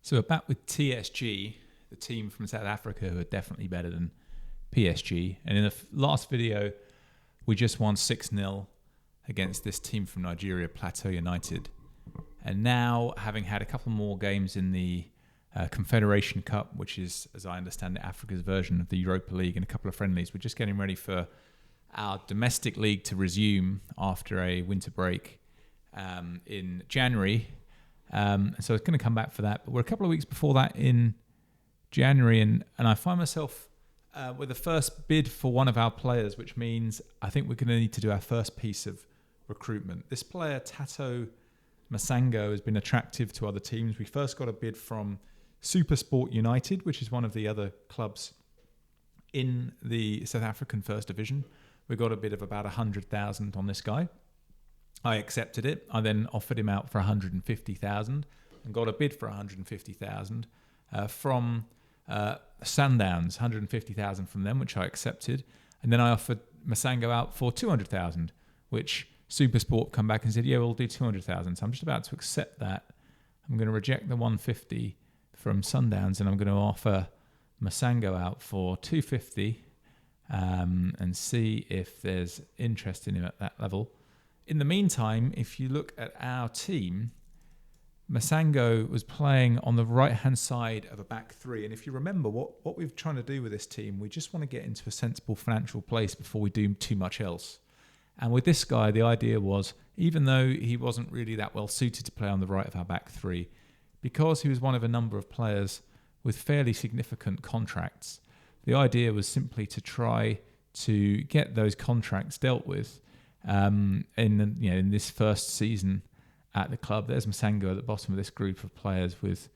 So we're back with TSG, the team from South Africa who are definitely better than PSG. And in the last video, we just won 6-0 against this team from Nigeria, Plateau United. And now, having had a couple more games in the Confederation Cup, which is, as I understand it, Africa's version of the Europa League, and a couple of friendlies, we're just getting ready for our domestic league to resume after a winter break in January. So it's going to come back for that. But we're a couple of weeks before that in January, and I find myself with the first bid for one of our players, which means I think we're going to need to do our first piece of recruitment. This player, Tato Masango, has been attractive to other teams. We first got a bid from SuperSport United, which is one of the other clubs in the South African First Division. We got a bid of about 100,000 on this guy. I accepted it. I then offered him out for 150,000 and got a bid for 150,000 from Sundowns, 150,000 from them, which I accepted. And then I offered Masango out for 200,000, which SuperSport come back and said, yeah, we'll do 200,000. So I'm just about to accept that. I'm going to reject the 150 from Sundowns, and I'm going to offer Masango out for 250 and see if there's interest in him at that level. In the meantime, if you look at our team, Masango was playing on the right-hand side of a back three. And if you remember what we're trying to do with this team, we just want to get into a sensible financial place before we do too much else. And with this guy, the idea was, even though he wasn't really that well suited to play on the right of our back three, because he was one of a number of players with fairly significant contracts, the idea was simply to try to get those contracts dealt with in this first season at the club. There's Masango at the bottom of this group of players with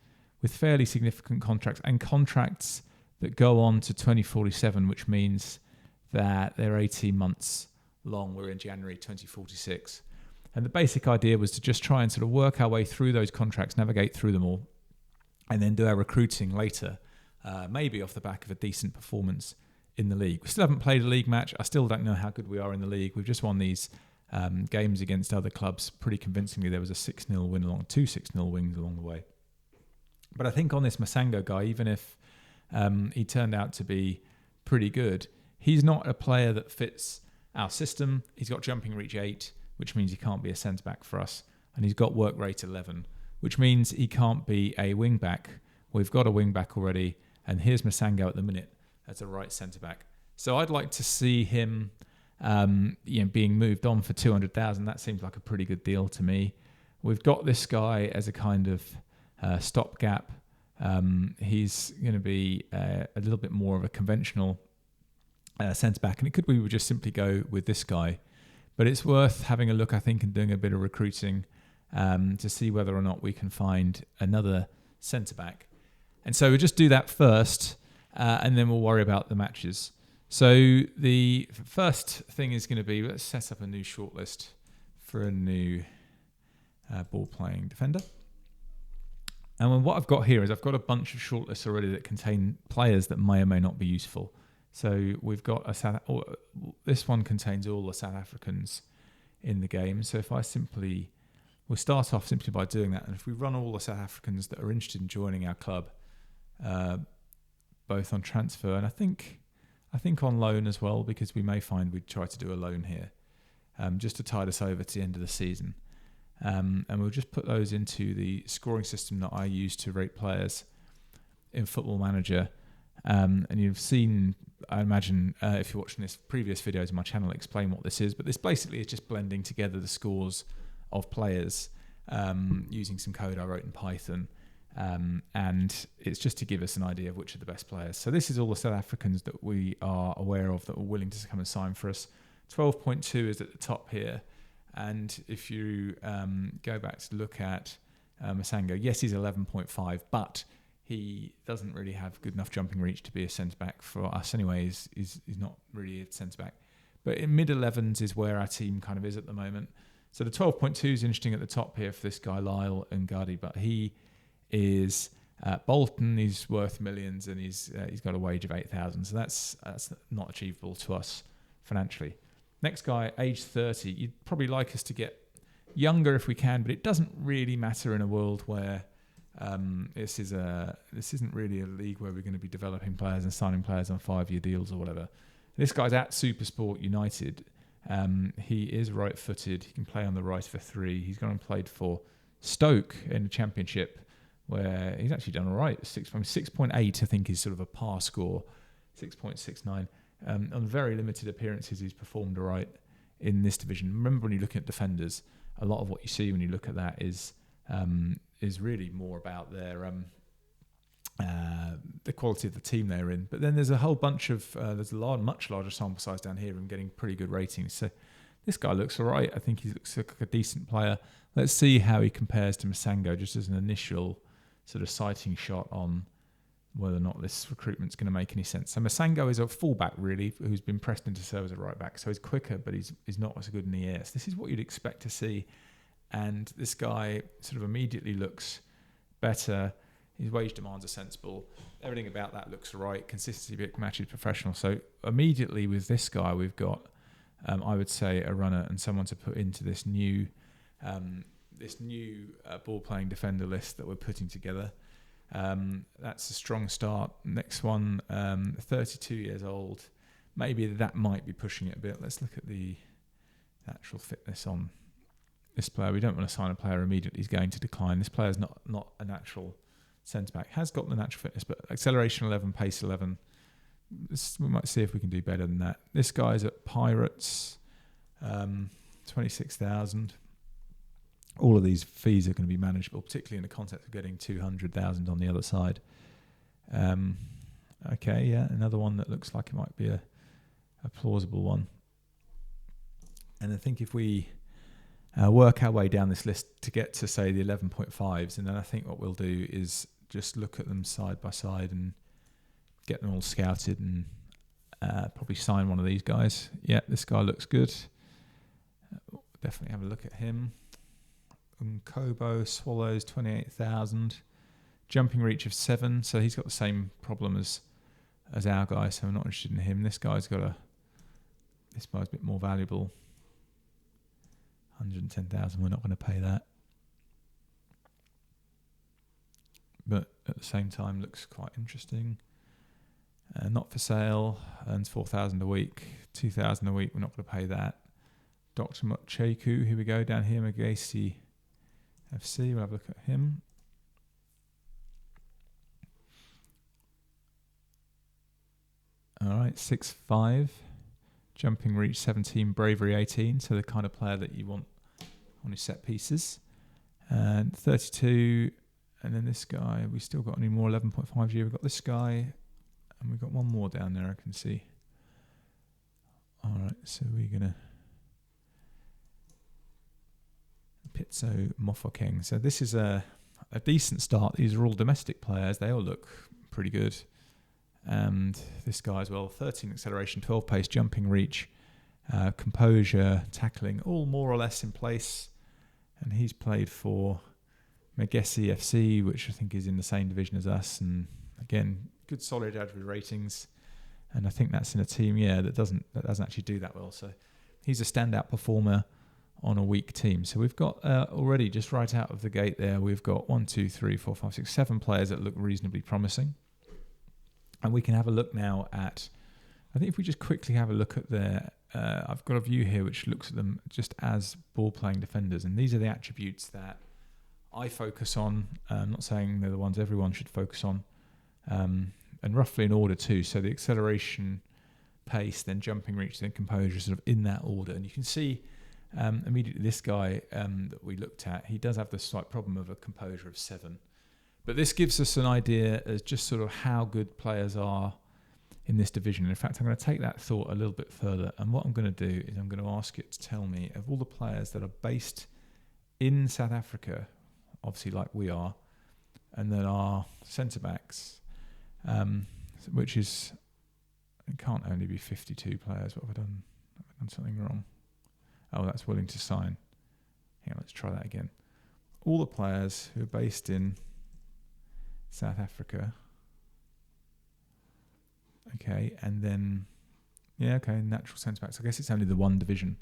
fairly significant contracts, and contracts that go on to 2047, which means that they're 18 months long. We're in January 2046. And the basic idea was to just try and sort of work our way through those contracts, navigate through them all, and then do our recruiting later, maybe off the back of a decent performance in the league. We still haven't played a league match. I still don't know how good we are in the league. We've just won these games against other clubs pretty convincingly. There was a 6-0 win two 6-0 wins along the way. But I think on this Masango guy, even if he turned out to be pretty good, he's not a player that fits our system. He's got jumping reach 8, which means he can't be a centre-back for us. And he's got work rate 11, which means he can't be a wing-back. We've got a wing-back already, and here's Masango at the minute as a right centre-back. So I'd like to see him being moved on for 200,000. That seems like a pretty good deal to me. We've got this guy as a kind of stopgap. He's going to be a little bit more of a conventional centre-back, and it could be we would just simply go with this guy. But it's worth having a look, I think, and doing a bit of recruiting to see whether or not we can find another centre-back. And so we'll just do that first, and then we'll worry about the matches. So the first thing is going to be, let's set up a new shortlist for a new ball-playing defender. And what I've got here is I've got a bunch of shortlists already that contain players that may or may not be useful. So we've got this one contains all the South Africans in the game. So if we'll start off simply by doing that. And if we run all the South Africans that are interested in joining our club, both on transfer and I think on loan as well, because we may find we'd try to do a loan here, just to tide us over to the end of the season. And we'll just put those into the scoring system that I use to rate players in Football Manager. And you've seen, I imagine, if you're watching this previous videos on my channel, explain what this is. But this basically is just blending together the scores of players using some code I wrote in Python. And it's just to give us an idea of which are the best players. So this is all the South Africans that we are aware of that are willing to come and sign for us. 12.2 is at the top here. And if you go back to look at Masango, yes, he's 11.5, but he doesn't really have good enough jumping reach to be a centre-back for us anyway. He's not really a centre-back. But in mid-11s is where our team kind of is at the moment. So the 12.2 is interesting at the top here for this guy, Lyle Ngadi, but he is at Bolton. He's worth millions, and he's got a wage of 8,000. So that's not achievable to us financially. Next guy, age 30. You'd probably like us to get younger if we can, but it doesn't really matter in a world where This isn't really a league where we're going to be developing players and signing players on 5-year deals or whatever. This guy's at Supersport United. He is right-footed. He can play on the right for 3. He's gone and played for Stoke in the Championship, where he's actually done all right. 6.8, I think, is sort of a par score. 6.69. On very limited appearances, he's performed all right in this division. Remember, when you look at defenders, a lot of what you see when you look at that is really more about their the quality of the team they're in. But then there's a whole bunch of much larger sample size down here and getting pretty good ratings. So this guy looks all right. I think he looks like a decent player. Let's see how he compares to Masango, just as an initial sort of sighting shot on whether or not this recruitment's going to make any sense. So Masango is a fullback, really, who's been pressed into serve as a right back. So he's quicker, but he's not as good in the air. So this is what you'd expect to see. And this guy sort of immediately looks better. His wage demands are sensible. Everything about that looks right. Consistency matches professional. So immediately with this guy, we've got, I would say, a runner and someone to put into this new ball-playing defender list that we're putting together. That's a strong start. Next one, 32 years old. Maybe that might be pushing it a bit. Let's look at the actual fitness on this player. We don't want to sign a player immediately. He's going to decline. This player's not a natural centre-back. Has got the natural fitness, but acceleration 11, pace 11. We might see if we can do better than that. This guy's at Pirates, 26,000. All of these fees are going to be manageable, particularly in the context of getting 200,000 on the other side. Okay, yeah, another one that looks like it might be a plausible one. And I think if we work our way down this list to get to, say, the 11.5s, and then I think what we'll do is just look at them side by side and get them all scouted and probably sign one of these guys. Yeah, this guy looks good. Definitely have a look at him. Kobo Swallows 28,000, jumping reach of 7, so he's got the same problem as our guy, so I'm not interested in him. This guy's a bit more valuable, 110,000. We're not going to pay that, but at the same time looks quite interesting. Not for sale, earns 4,000 a week, 2,000 a week. We're not going to pay that. Dr. Mutcheku, here we go down here, Magasi FC, we'll have a look at him. All right, 6'5", jumping reach 17, bravery 18, so the kind of player that you want on your set pieces. And 32, and then this guy, we still got any more 11.5 year. We've got this guy, and we've got one more down there I can see. All right, so we're going to Pizzo Mofokeng. So this is a decent start. These are all domestic players. They all look pretty good. And this guy as well, 13 acceleration, 12 pace, jumping reach, composure, tackling, all more or less in place. And he's played for Magesi FC, which I think is in the same division as us. And again, good solid average ratings. And I think that's in a team, that doesn't actually do that well. So he's a standout performer on a weak team. So we've got already, just right out of the gate there, we've got 1, 2, 3, 4, 5, 6, 7 players that look reasonably promising. And we can have a look now at, I think if we just quickly have a look at their, I've got a view here which looks at them just as ball-playing defenders. And these are the attributes that I focus on. I'm not saying they're the ones everyone should focus on. And roughly in order too. So the acceleration, pace, then jumping reach, then composure, sort of in that order. And you can see immediately this guy that we looked at, he does have the slight problem of a composure of 7. But this gives us an idea as just sort of how good players are in this division. In fact, I'm going to take that thought a little bit further. And what I'm going to do is I'm going to ask it to tell me of all the players that are based in South Africa, obviously like we are, and that are centre-backs, which is, it can't only be 52 players. What have I done? Have I done something wrong? Oh, that's willing to sign. Hang on, let's try that again. All the players who are based in South Africa. Okay, and then, natural centre-backs. I guess it's only the one division.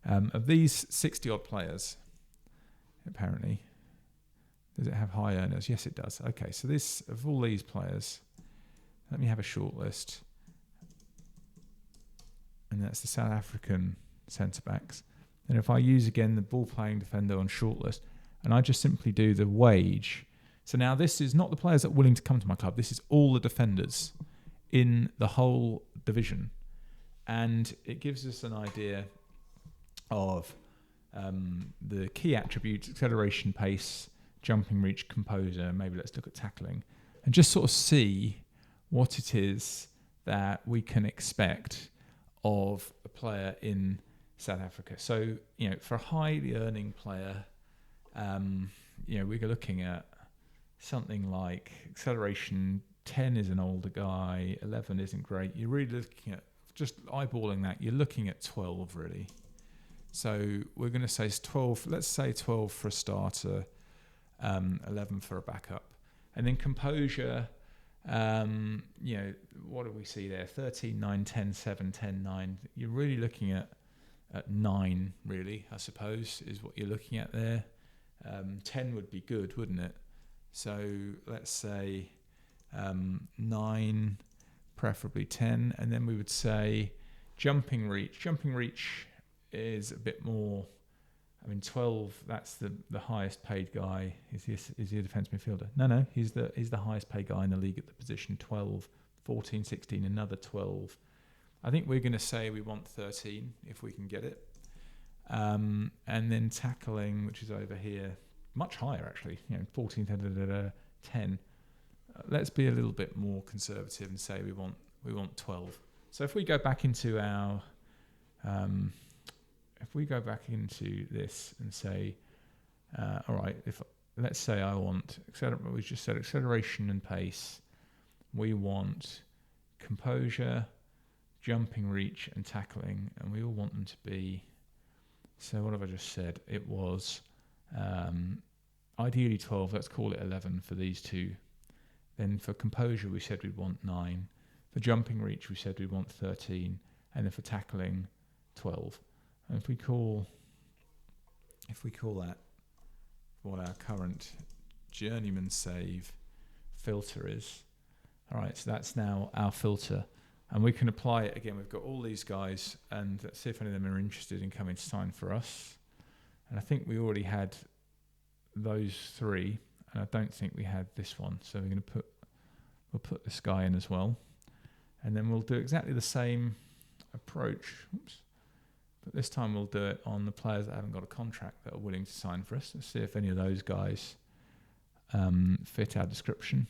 Of these 60-odd players, apparently, Does it have high earners? Yes, it does. Okay, so this, of all these players, let me have a short list. And that's the South African centre-backs. And if I use, again, the ball-playing defender on shortlist, and I just simply do the wage. So now this is not the players that are willing to come to my club. This is all the defenders in the whole division. And it gives us an idea of the key attributes: acceleration, pace, jumping reach, composure. Maybe let's look at tackling and just sort of see what it is that we can expect of a player in South Africa. So, for a highly earning player, we're looking at something like acceleration 10 is an older guy, 11 isn't great. You're really looking at, just eyeballing that, you're looking at 12 really. So we're going to say 12, let's say 12 for a starter, 11 for a backup. And then composure, what do we see there? 13, 9, 10, 7, 10, 9. You're really looking at 9, really, I suppose, is what you're looking at there. 10 would be good, wouldn't it? So let's say 9, preferably 10. And then we would say jumping reach. Jumping reach is a bit more... 12, that's the highest paid guy. Is he a defence midfielder? No, he's the highest paid guy in the league at the position. 12, 14, 16, another 12. I think we're going to say we want 13 if we can get it. And then tackling, which is over here, much higher actually, 14, 10. Let's be a little bit more conservative and say we want 12. So if we go back into our... if we go back into this and say, all right, let's say I want, we just said acceleration and pace. We want composure, jumping reach and tackling, and we all want them to be, so what have I just said? It was ideally 12, let's call it 11 for these two. Then for composure, we said we'd want 9. For jumping reach, we said we'd want 13. And then for tackling, 12. And if we call that what our current journeyman save filter is, all right, so that's now our filter, and we can apply it again. We've got all these guys, and let's see if any of them are interested in coming to sign for us. And I think we already had those 3, and I don't think we had this one. So we'll put this guy in as well, and then we'll do exactly the same approach. Oops. But this time we'll do it on the players that haven't got a contract that are willing to sign for us. Let's see if any of those guys fit our description.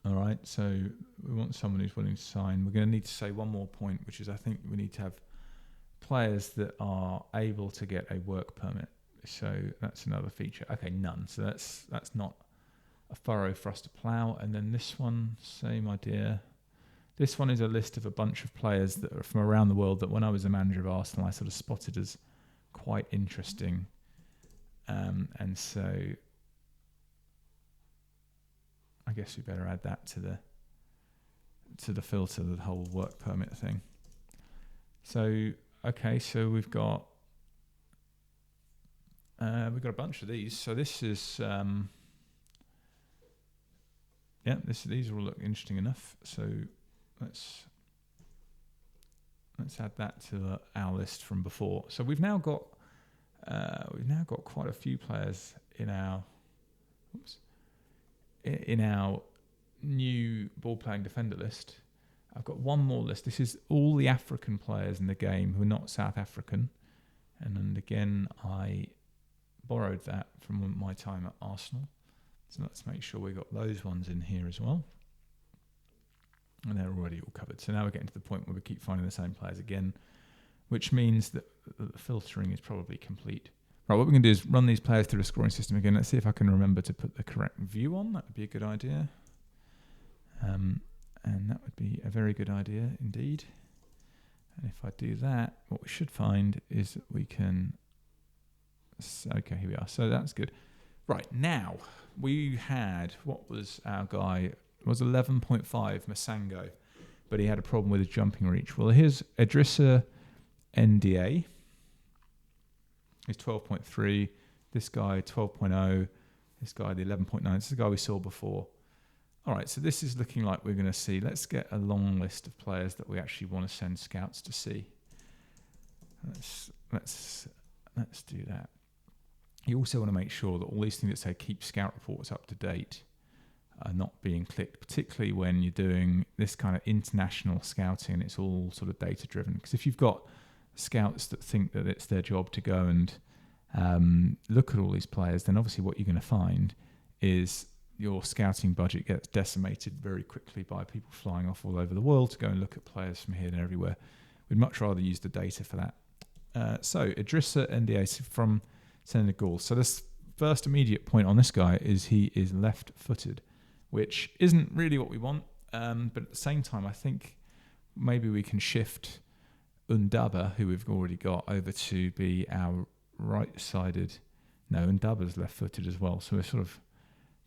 All right, so we want someone who's willing to sign. We're going to need to say one more point, which is I think we need to have players that are able to get a work permit. So that's another feature. Okay, none. So that's not a furrow for us to plough. And then this one, same idea. This one is a list of a bunch of players that are from around the world that when I was the manager of Arsenal, I sort of spotted as quite interesting. And so I guess we better add that to the filter, the whole work permit thing. So, okay, so we've got a bunch of these. So this is, these all look interesting enough. So let's add that to our list from before. So we've now got quite a few players in our new ball playing defender list. I've got one more list. This is all the African players in the game who are not South African, and again I borrowed that from my time at Arsenal. So let's make sure we got those ones in here as well. And they're already all covered. So now we're getting to the point where we keep finding the same players again, which means that the filtering is probably complete. Right, what we're going to do is run these players through the scoring system again. Let's see if I can remember to put the correct view on. That would be a good idea. And that would be a very good idea indeed. And if I do that, what we should find is that we can... Okay, here we are. So that's good. Right, now, we had... What was our guy... It was 11.5 Masango, but he had a problem with his jumping reach. Well, here's Idrissa NDA. He's 12.3. This guy, 12.0. This guy, the 11.9. This is the guy we saw before. All right, so this is looking like we're going to see. Let's get a long list of players that we actually want to send scouts to see. Let's do that. You also want to make sure that all these things that say keep scout reports up to date are not being clicked, particularly when you're doing this kind of international scouting and it's all sort of data driven. Because if you've got scouts that think that it's their job to go and look at all these players, then obviously what you're going to find is your scouting budget gets decimated very quickly by people flying off all over the world to go and look at players from here and everywhere. We'd much rather use the data for that. So Idrissa NDA from Senegal. So this first immediate point on this guy is he is left-footed, which isn't really what we want. But at the same time, I think maybe we can shift Undaba, who we've already got, over to be our right-sided. No, Undaba's left-footed as well. So we're sort of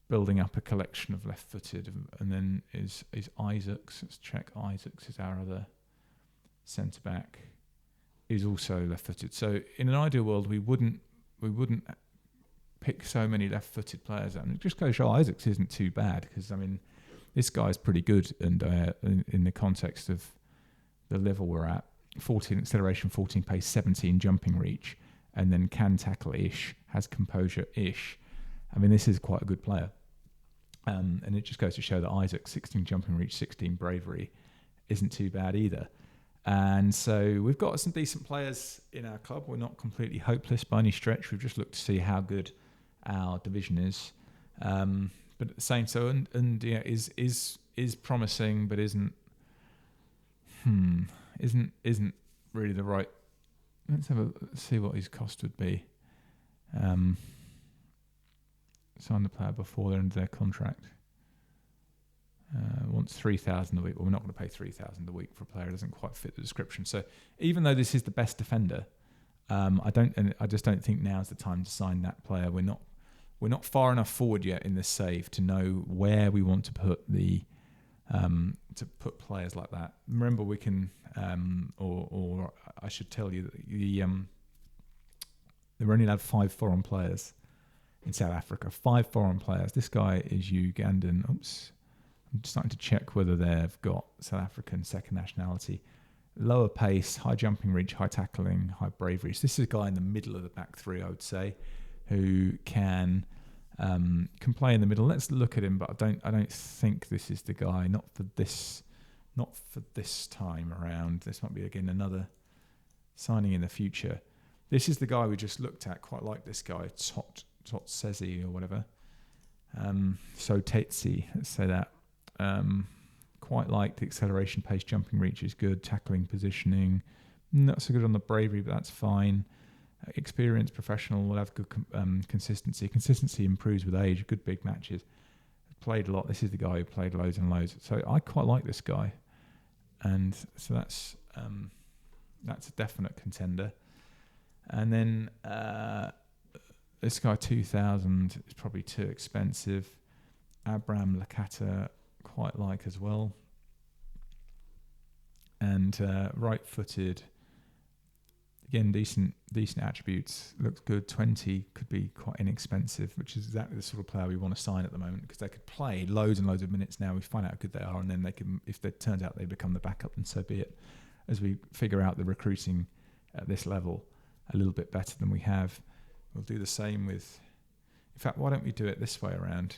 building up a collection of left-footed, and then is Isaacs. Let's check. Isaacs is our other centre-back. Is also left-footed. So in an ideal world, we wouldn't pick so many left-footed players. And it just goes to show Isaacs isn't too bad, because I mean, this guy's pretty good, and in the context of the level we're at, 14 acceleration, 14 pace, 17 jumping reach, and then can tackle-ish, has composure-ish. I mean, this is quite a good player. And it just goes to show that Isaac, 16 jumping reach, 16 bravery, isn't too bad either. And so we've got some decent players in our club. We're not completely hopeless by any stretch. We've just looked to see how good our division is. But at the same time, and yeah, is promising, but isn't really the right. Let's see what his cost would be. Sign the player before they're into their contract. Wants 3,000 a week. Well, we're not going to pay 3,000 a week for a player who doesn't quite fit the description. So even though this is the best defender, I just don't think now's the time to sign that player. We're not far enough forward yet in this save to know where we want to put put players like that. Remember, we can, or I should tell you that they're only allowed 5 foreign players in South Africa. 5 foreign players. This guy is Ugandan. Oops. I'm starting to check whether they've got South African second nationality. Lower pace, high jumping reach, high tackling, high bravery. So this is a guy in the middle of the back three, I would say, who can play in the middle. Let's look at him, but I don't think this is the guy. Not for this time around. This might be again another signing in the future. This is the guy we just looked at. Quite like this guy, Totsezi or whatever. So Tetsi, let's say that. Quite like the acceleration, pace, jumping reach is good. Tackling, positioning, not so good on the bravery, but that's fine. Experienced professional will have good consistency. Consistency improves with age. Good big matches. Played a lot. This is the guy who played loads and loads. So I quite like this guy, and so that's a definite contender. And then this guy 2,000 is probably too expensive. Abraham Lakata quite like as well, and right-footed. Again, decent attributes. Looks good. 20 could be quite inexpensive, which is exactly the sort of player we want to sign at the moment, because they could play loads and loads of minutes now. We find out how good they are, and then they can, if it turns out they become the backup, then so be it. As we figure out the recruiting at this level a little bit better than we have, we'll do the same with. In fact, why don't we do it this way around?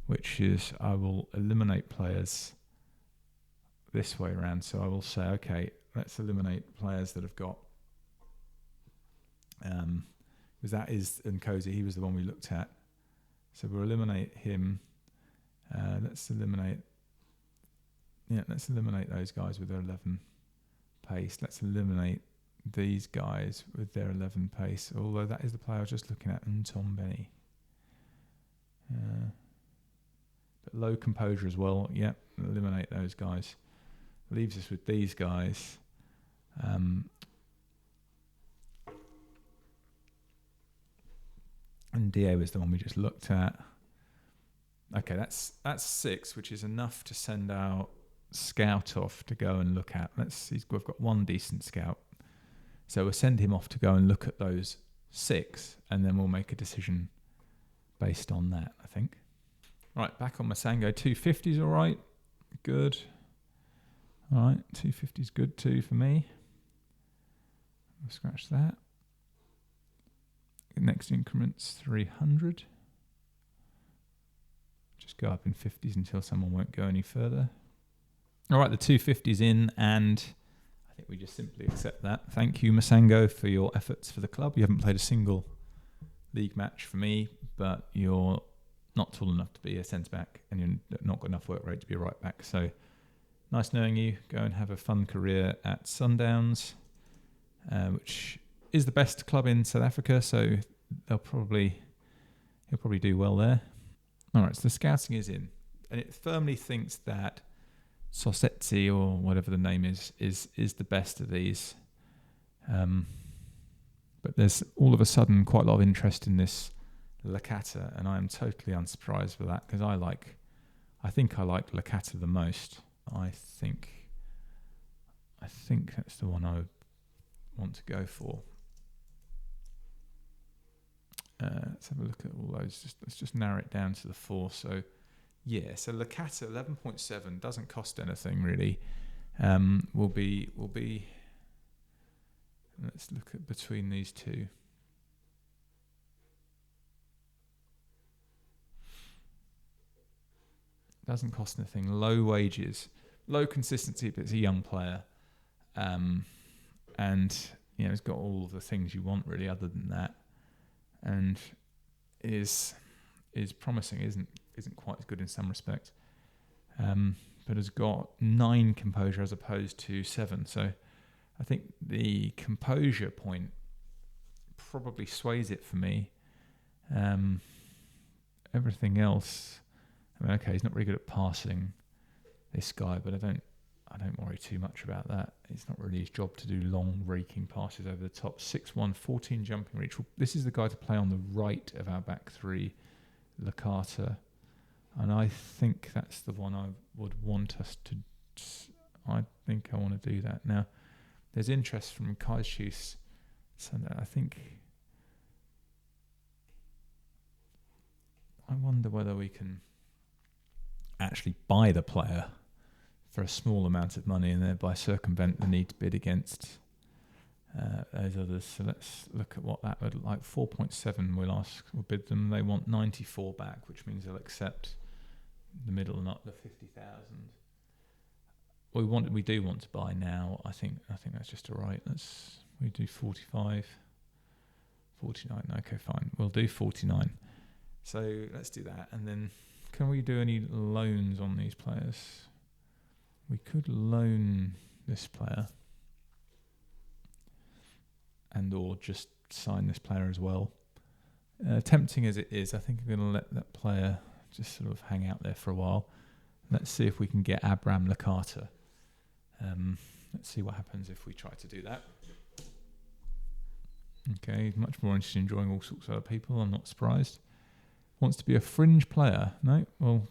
Which is, I will eliminate players this way around. So I will say, okay, let's eliminate players that have got. Because that is Nkosi, he was the one we looked at. So we'll eliminate him. Let's eliminate those guys with their 11 pace. Let's eliminate these guys with their 11 pace. Although that is the player I was just looking at, Ntom Benny. But low composure as well. Yep, eliminate those guys. Leaves us with these guys. And Dio is the one we just looked at. Okay, that's 6, which is enough to send our scout off to go and look at. We've got one decent scout. So we'll send him off to go and look at those 6, and then we'll make a decision based on that, I think. Right, back on Masango. 250's all right. Good. All right, 250's good too for me. I'll scratch that. Next increment's 300. Just go up in 50s until someone won't go any further. All right, the 250's in, and I think we just simply accept that. Thank you, Masango, for your efforts for the club. You haven't played a single league match for me, but you're not tall enough to be a centre-back, and you're not got enough work rate to be a right-back. So nice knowing you. Go and have a fun career at Sundowns, which is the best club in South Africa, so he'll probably do well there. All right, so the scouting is in, and it firmly thinks that Sosetsi, or whatever the name is the best of these. But there's all of a sudden quite a lot of interest in this Lecata, and I am totally unsurprised with that, because I think I like Lecata the most. I think that's the one I would want to go for. Let's have a look at all those. Let's just narrow it down to the 4. So yeah, so Lecata 11.7 doesn't cost anything really. Will be. Let's look at between these two. Doesn't cost anything. Low wages, low consistency, but it's a young player, and he's got all of the things you want really. Other than that, and is promising. Isn't quite as good in some respects, but has got 9 composure as opposed to 7. So I think the composure point probably sways it for me. Everything else, I mean, okay, he's not very good at passing, this guy, but I don't worry too much about that. It's not really his job to do long raking passes over the top. 6'1", 14 jumping reach. This is the guy to play on the right of our back 3, Lecata, and I think that's the one I would want us to. I think I want to do that now. There's interest from Kaishus, so I think. I wonder whether we can actually buy the player for a small amount of money and thereby circumvent the need to bid against those others. So let's look at what that would look like. 4.7 we'll bid them. They want 94 back, which means they'll accept the middle, not the 50,000. We do want to buy now. I think that's just all right. We do 45, 49. Okay, fine. We'll do 49. So let's do that. And then can we do any loans on these players? We could loan this player and or just sign this player as well. Tempting as it is, I think I'm going to let that player just sort of hang out there for a while. Let's see if we can get Abraham Lecata. Let's see what happens if we try to do that. Okay, much more interested in drawing all sorts of other people. I'm not surprised. Wants to be a fringe player. No? Well,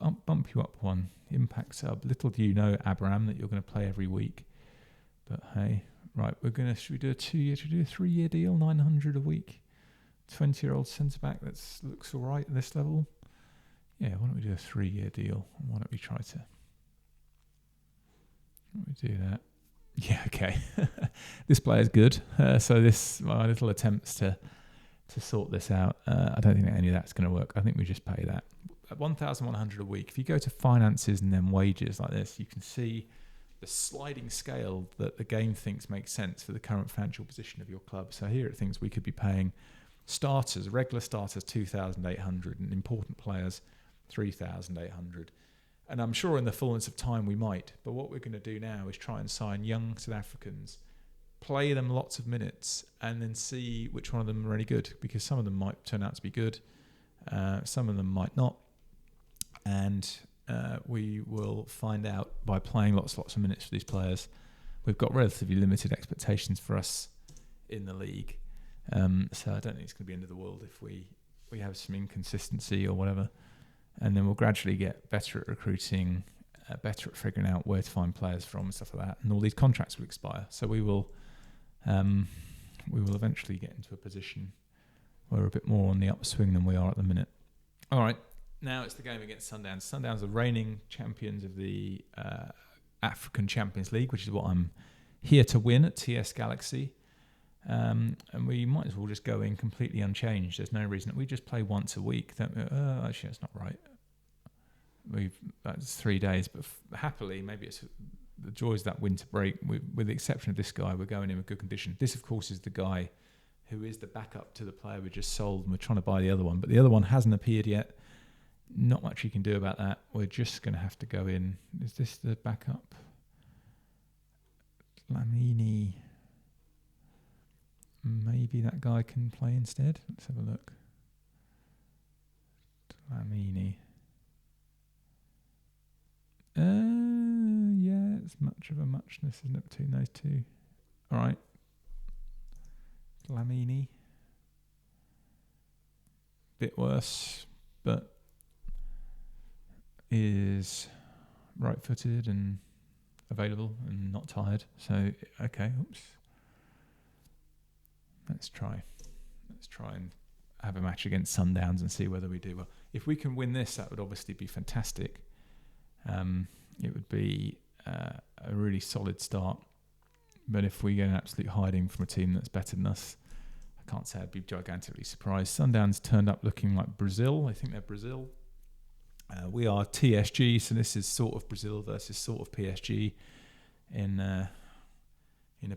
I'll bump you up one. Impact sub. Little do you know, Abraham, that you're going to play every week. But hey, right, should we do a 2-year, should we do a 3-year deal, 900 a week? 20-year-old centre-back that looks all right at this level. Yeah, why don't we do a 3-year deal? Why don't we try to... Why don't we do that? Yeah, okay. This player's good. So my little attempts to sort this out, I don't think any of that's going to work. I think we just pay that. At 1,100 a week, if you go to finances and then wages like this, you can see the sliding scale that the game thinks makes sense for the current financial position of your club. So here it thinks we could be paying starters, regular starters, 2,800, and important players, 3,800. And I'm sure in the fullness of time we might. But what we're going to do now is try and sign young South Africans, play them lots of minutes, and then see which one of them are any good, because some of them might turn out to be good, some of them might not, and we will find out by playing lots of minutes for these players. We've got relatively limited expectations for us in the league, so I don't think it's going to be the end of the world if we have some inconsistency or whatever, and then we'll gradually get better at recruiting, better at figuring out where to find players from and stuff like that, and all these contracts will expire, so we will eventually get into a position we're a bit more on the upswing than we are at the minute. All right, now it's the game against Sundowns. Sundowns are reigning champions of the African Champions League, which is what I'm here to win at TS Galaxy. And we might as well just go in completely unchanged. There's no reason. We just play once a week. Actually, that's not right. That's 3 days, but happily, maybe it's the joys of that winter break. With the exception of this guy, we're going in with good condition. This, of course, is the guy who is the backup to the player we just sold, and we're trying to buy the other one, but the other one hasn't appeared yet. Not much you can do about that. We're just going to have to go in. Is this the backup? Lamini. Maybe that guy can play instead. Let's have a look. Lamini. Yeah, it's much of a muchness, isn't it, between those two? All right. Lamini. Bit worse, but is right-footed and available and not tired. So, okay, oops. Let's try and have a match against Sundowns and see whether we do well. If we can win this, that would obviously be fantastic. It would be a really solid start. But if we get an absolute hiding from a team that's better than us, I can't say I'd be gigantically surprised. Sundowns turned up looking like Brazil. I think they're Brazil. We are TSG, so this is sort of Brazil versus sort of PSG in a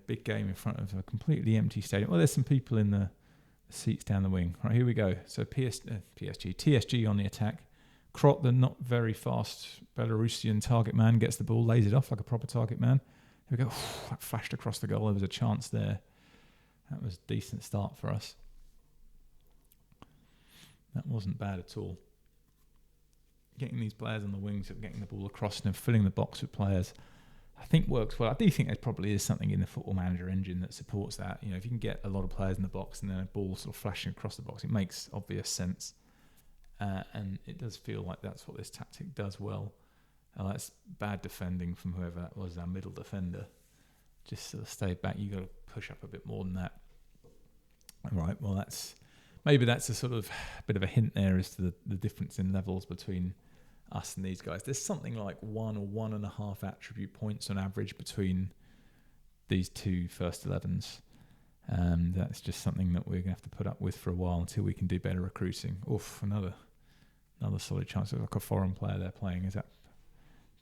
big game in front of a completely empty stadium. Well, there's some people in the seats down the wing. Right, here we go. So TSG on the attack. Krot, the not very fast Belarusian target man, gets the ball, lays it off like a proper target man. Here we go. That flashed across the goal. There was a chance there. That was a decent start for us. That wasn't bad at all. Getting these players on the wings, getting the ball across and then filling the box with players, I think works well. I do think there probably is something in the Football Manager engine that supports that. You know, if you can get a lot of players in the box and then a ball sort of flashing across the box, it makes obvious sense. And it does feel like that's what this tactic does well. That's bad defending from whoever that was, our middle defender. Just sort of stay back. You got to push up a bit more than that. All right. Well, that's a sort of bit of a hint there as to the difference in levels between us and these guys. There's something like 1 or 1.5 attribute points on average between these two first 11s. That's just something that we're going to have to put up with for a while until we can do better recruiting. Oof, another solid chance of like a foreign player they're playing. Is that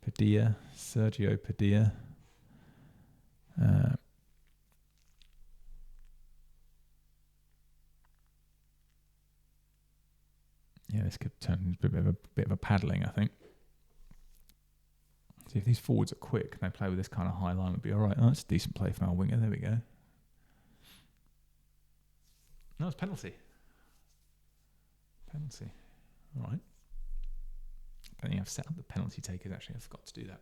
Padilla? Sergio Padilla. Yeah, this could turn into a bit of a paddling, I think. See, if these forwards are quick and they play with this kind of high line, would be all right. Oh, that's a decent play from our winger. There we go. No, it's penalty. Penalty. All right. I don't think I've set up the penalty takers, actually. I forgot to do that.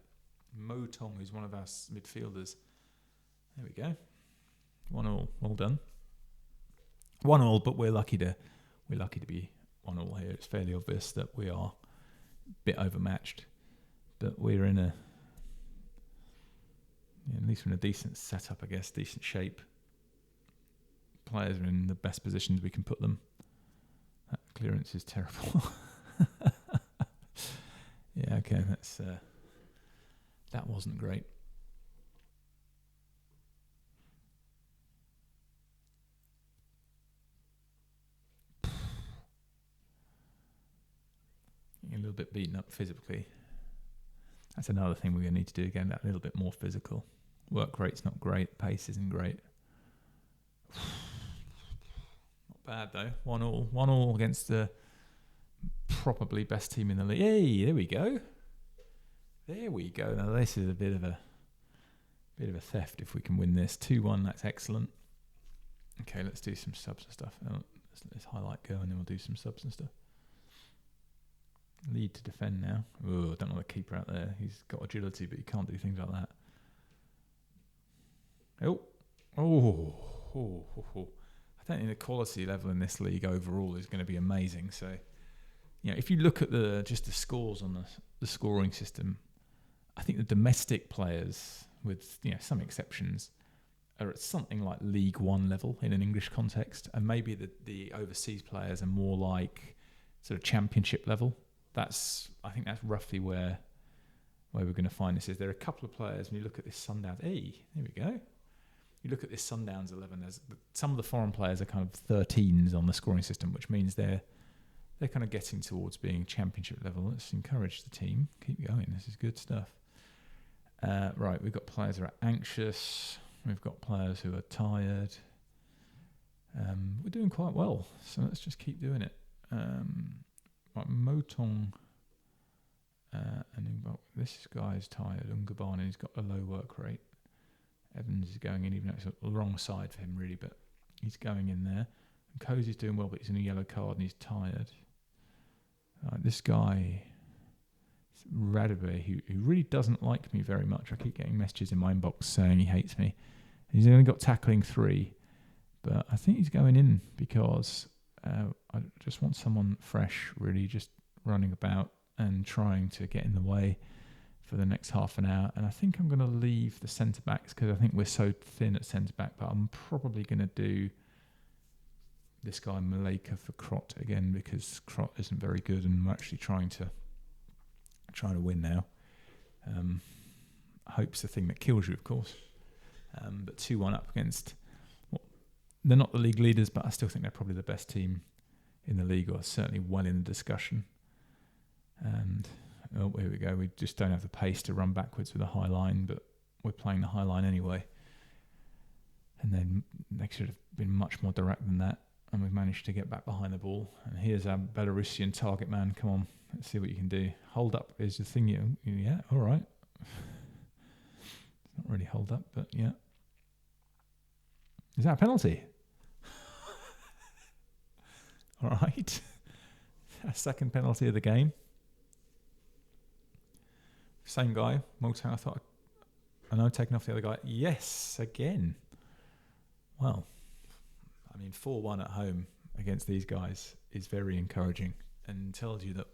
Mo Tong, who's one of our midfielders. There we go. 1-1. Well done. 1-1, but we're lucky to be 1-1 here. It's fairly obvious that we are a bit overmatched, but we're in at least we're in a decent setup, I guess, decent shape. Players are in the best positions we can put them. That clearance is terrible. Yeah, okay, that wasn't great. A little bit beaten up physically. That's another thing we're going to need to do again, that little bit more physical. Work rate's not great, pace isn't great. Not bad though. 1-1 against the probably best team in the league. Hey, there we go. Now this is a bit of a theft if we can win this. 2-1, that's excellent. Okay, let's do some subs and stuff. Let's highlight go and then we'll do some subs and stuff. Lead to defend now. Oh, I don't know the keeper out there. He's got agility, but he can't do things like that. Oh. I don't think the quality level in this league overall is going to be amazing. So, if you look at the scores on the scoring system, I think the domestic players, with some exceptions, are at something like League One level in an English context, and maybe the overseas players are more like sort of Championship level. I think that's roughly where we're going to find this. Is there are a couple of players when you look at this Sundowns? Hey, there we go. You look at this Sundowns 11. There's some of the foreign players are kind of 13s on the scoring system, which means they're kind of getting towards being Championship level. Let's encourage the team. Keep going. This is good stuff. Right, we've got players who are anxious. We've got players who are tired. We're doing quite well, so let's just keep doing it. Right, Motong and this guy's tired. Ungabani, he's got a low work rate. Evans is going in, even though it's the wrong side for him, really, but he's going in there. And Cozy's doing well, but he's in a yellow card and he's tired. This guy, Radebe, who really doesn't like me very much. I keep getting messages in my inbox saying he hates me. He's only got tackling 3, but I think he's going in because I just want someone fresh, really, just running about and trying to get in the way for the next half an hour. And I think I'm going to leave the centre-backs because I think we're so thin at centre-back, but I'm probably going to do this guy Maleka for Krot again because Krot isn't very good and we're actually trying to win now. Hope's the thing that kills you, of course. But 2-1 up against... they're not the league leaders, but I still think they're probably the best team in the league, or certainly well in the discussion. And here we go. We just don't have the pace to run backwards with a high line, but we're playing the high line anyway. And then they should have been much more direct than that, and we've managed to get back behind the ball. And here's our Belarusian target man. Come on, let's see what you can do. Hold up is the thing. Yeah, all right. It's not really hold up, but yeah. Is that a penalty? All right. A second penalty of the game. Same guy. Motown, I know, taking off the other guy. Yes, again. Well, I mean, 4-1 at home against these guys is very encouraging and tells you that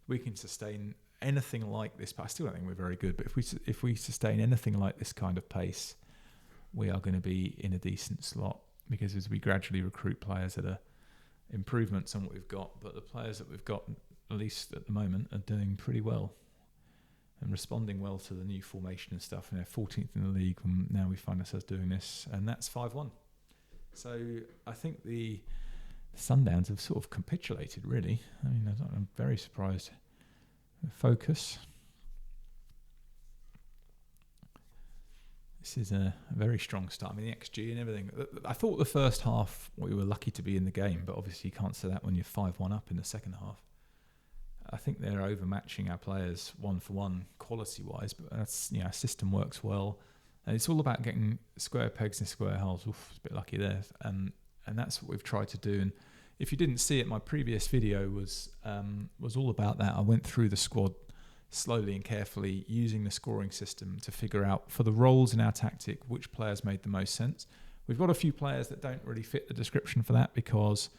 we can sustain anything like this. But I still don't think we're very good. But if we sustain anything like this kind of pace, we are going to be in a decent slot, because as we gradually recruit players that are improvements on what we've got, but the players that we've got, at least at the moment, are doing pretty well and responding well to the new formation and stuff. And they're 14th in the league, and now we find ourselves doing this, and that's 5-1. So I think the Sundowns have sort of capitulated, really. I mean, I'm very surprised. Focus. This is a very strong start. I mean, the XG and everything. I thought the first half we were lucky to be in the game, but obviously you can't say that when you're 5-1 up in the second half. I think they're overmatching our players 1-for-1 quality-wise, but that's, our system works well. And it's all about getting square pegs in square holes. Oof, it's a bit lucky there. And that's what we've tried to do. And if you didn't see it, my previous video was all about that. I went through the squad slowly and carefully, using the scoring system to figure out, for the roles in our tactic, which players made the most sense. We've got a few players that don't really fit the description for that, because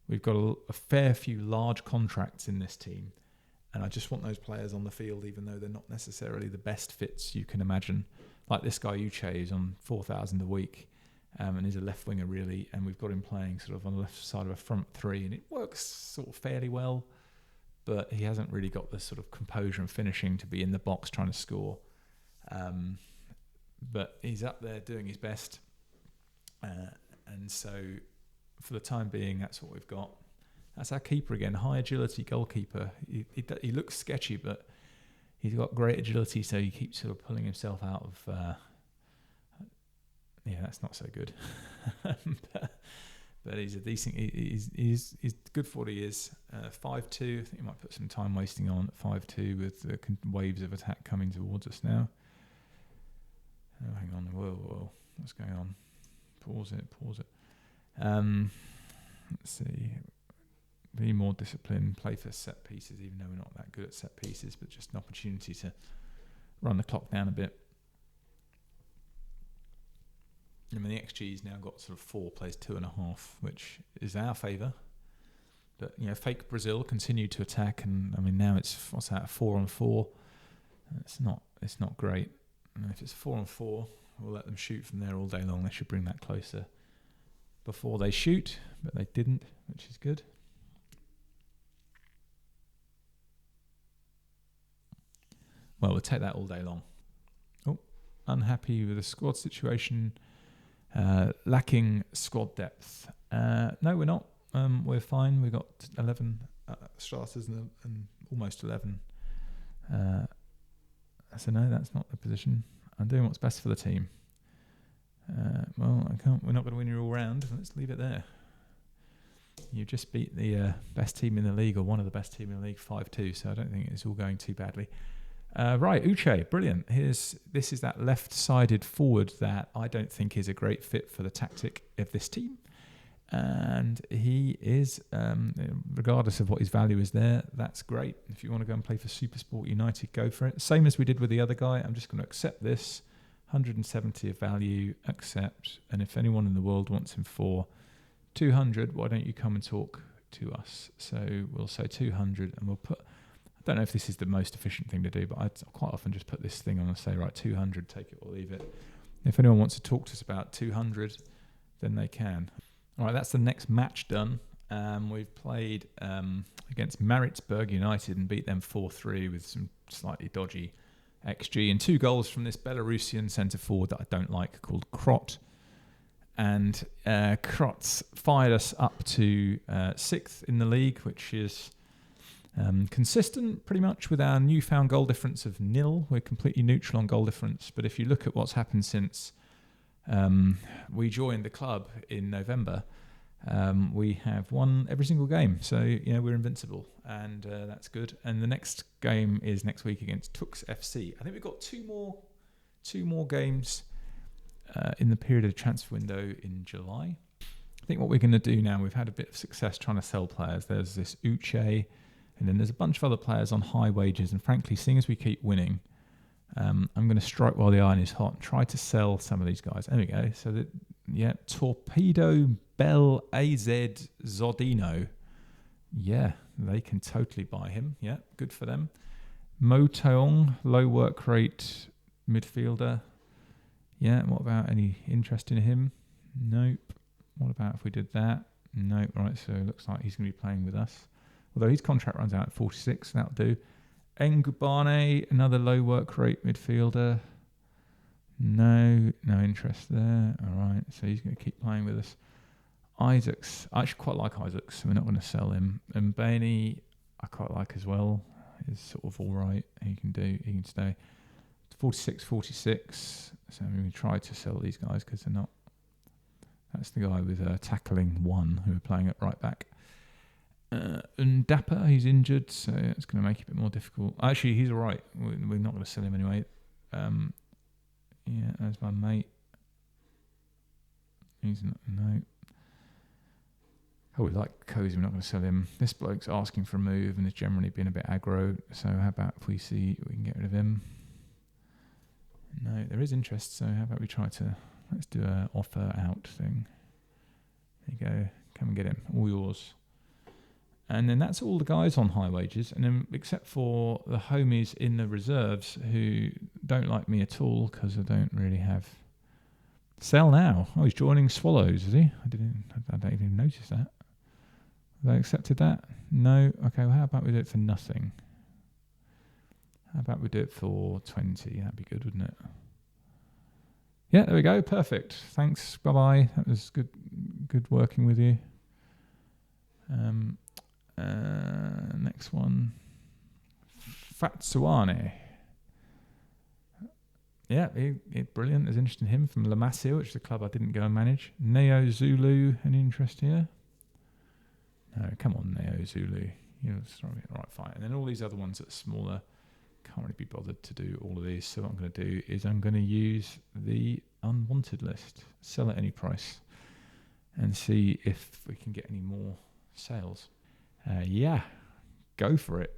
we've got a fair few large contracts in this team, and I just want those players on the field, even though they're not necessarily the best fits you can imagine. Like this guy Uche is on 4,000 a week, and he's a left winger really, and we've got him playing sort of on the left side of a front 3, and it works sort of fairly well. But he hasn't really got the sort of composure and finishing to be in the box trying to score. But he's up there doing his best. And so for the time being, that's what we've got. That's our keeper again, high agility goalkeeper. He looks sketchy, but he's got great agility, so he keeps sort of pulling himself out of... that's not so good. But he's a decent. He's good for what he is. 5-2. I think he might put some time wasting on at 5-2 with the waves of attack coming towards us now. Oh, hang on. Whoa. What's going on? Pause it. Let's see. Be more disciplined. Play for set pieces, even though we're not that good at set pieces, but just an opportunity to run the clock down a bit. I mean, the XG's now got sort of 4 plays 2.5, which is our favour. But, fake Brazil continued to attack, and I mean, now it's, 4-on-4. It's not great. And if it's 4-on-4, We'll let them shoot from there all day long. They should bring that closer before they shoot, but they didn't, which is good. Well, we'll take that all day long. Oh, unhappy with the squad situation. Lacking squad depth. No, we're not. We're fine. We've got 11 starters and almost 11. So no, that's not the position. I'm doing what's best for the team. Well, I can't. We're not going to win you all round. Let's leave it there. You just beat the best team in the league, or one of the best team in the league, 5-2. So I don't think it's all going too badly. Right, Uche, brilliant. This is that left-sided forward that I don't think is a great fit for the tactic of this team. And he is, regardless of what his value is there, that's great. If you want to go and play for Supersport United, go for it. Same as we did with the other guy. I'm just going to accept this. 170 of value, accept. And if anyone in the world wants him for 200, why don't you come and talk to us? So we'll say 200 and we'll put... I don't know if this is the most efficient thing to do, but I quite often just put this thing on and say, right, 200, take it or leave it. If anyone wants to talk to us about 200, then they can. All right, that's the next match done. We've played against Maritzburg United and beat them 4-3 with some slightly dodgy XG and 2 goals from this Belarusian centre forward that I don't like called Krot. And Krot's fired us up to 6th in the league, which is consistent pretty much with our newfound goal difference of 0. We're completely neutral on goal difference. But if you look at what's happened since we joined the club in November, we have won every single game. So, we're invincible, and that's good. And the next game is next week against Tux FC. I think we've got two more games in the period of the transfer window in July. I think what we're going to do now, we've had a bit of success trying to sell players. There's this Uche, and then there's a bunch of other players on high wages. And frankly, seeing as we keep winning, I'm going to strike while the iron is hot and try to sell some of these guys. There we go. So, Torpedo Bell AZ Zodino. Yeah, they can totally buy him. Yeah, good for them. Mo Taong, low work rate midfielder. Yeah, what about any interest in him? Nope. What about if we did that? Nope. Right, so it looks like he's going to be playing with us. Although his contract runs out at 46, that'll do. Ngubane, another low work rate midfielder. No interest there. All right, so he's going to keep playing with us. Isaacs, I actually quite like Isaacs, so we're not going to sell him. And Bainey, I quite like as well. He's sort of all right. He can stay. 46, 46. So I'm going to try to sell these guys because they're not. That's the guy with tackling 1 who are playing at right back. And Dapper, he's injured, so it's going to make it a bit more difficult. Actually, he's all right. We're not going to sell him anyway. Yeah, there's my mate. He's not, no. Oh, we like Cozy, we're not going to sell him. This bloke's asking for a move and has generally been a bit aggro, so how about if we see we can get rid of him? No, there is interest, so how about we try to, let's do an offer out thing. There you go, come and get him, all yours. And then that's all the guys on high wages, and then except for the homies in the reserves who don't like me at all because I don't really have. Sell now. Oh, he's joining Swallows, is he? I don't even notice that. Have they accepted that? No. Okay. Well, how about we do it for nothing? How about we do it for 20? That'd be good, wouldn't it? Yeah. There we go. Perfect. Thanks. Bye bye. That was good working with you. Next one, Fatsuane. Yeah, he brilliant. There's interest in him from La Masia, which is a club I didn't go and manage. Neo Zulu, any interest here? No, come on, Neo Zulu. Right, fine. And then all these other ones that are smaller, can't really be bothered to do all of these. So what I'm going to do is I'm going to use the unwanted list, sell at any price, and see if we can get any more sales. Yeah, go for it.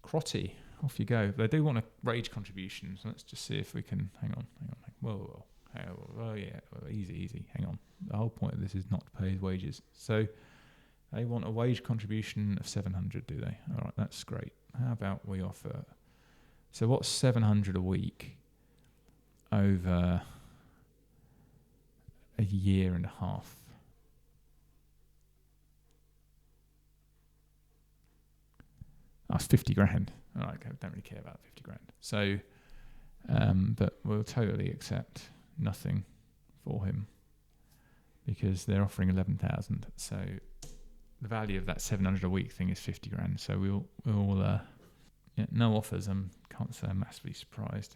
Crotty, off you go. They do want a wage contribution, so let's just see if we can. Hang on. Whoa. Oh yeah, easy. Hang on. The whole point of this is not to pay his wages. So they want a wage contribution of 700, do they? All right, that's great. How about we offer? So what's 700 a week over a year and a half. Oh, it's 50 grand. All right, I don't really care about 50 grand. So, but we'll totally accept nothing for him because they're offering 11,000. So the value of that 700 a week thing is 50 grand. So we'll no offers. Can't say I'm massively surprised.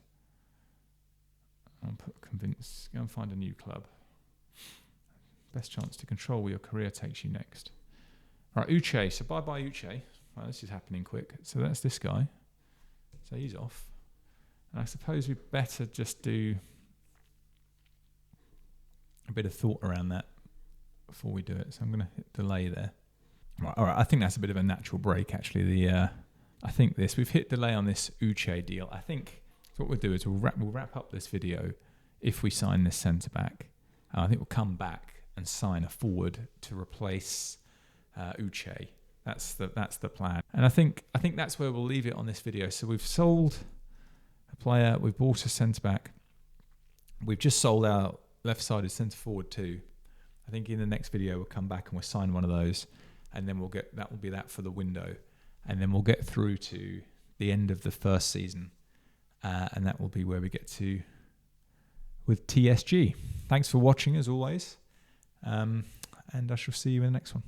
I'll put convince. Go and find a new club. Best chance to control where your career takes you next. Right, Uche. So bye Uche. Well, this is happening quick. So that's this guy. So he's off. And I suppose we better just do a bit of thought around that before we do it. So I'm going to hit delay there. Right, all right. I think that's a bit of a natural break, actually. I think we've hit delay on this Uche deal. I think what we'll do is we'll wrap up this video if we sign this centre back. And I think we'll come back and sign a forward to replace Uche. That's the plan. And I think that's where we'll leave it on this video. So we've sold a player, we've bought a centre back, we've just sold our left-sided centre forward too. I think in the next video we'll come back and we'll sign one of those, and then that will be that for the window, and then we'll get through to the end of the first season, and that will be where we get to with TSG. Thanks for watching as always, and I shall see you in the next one.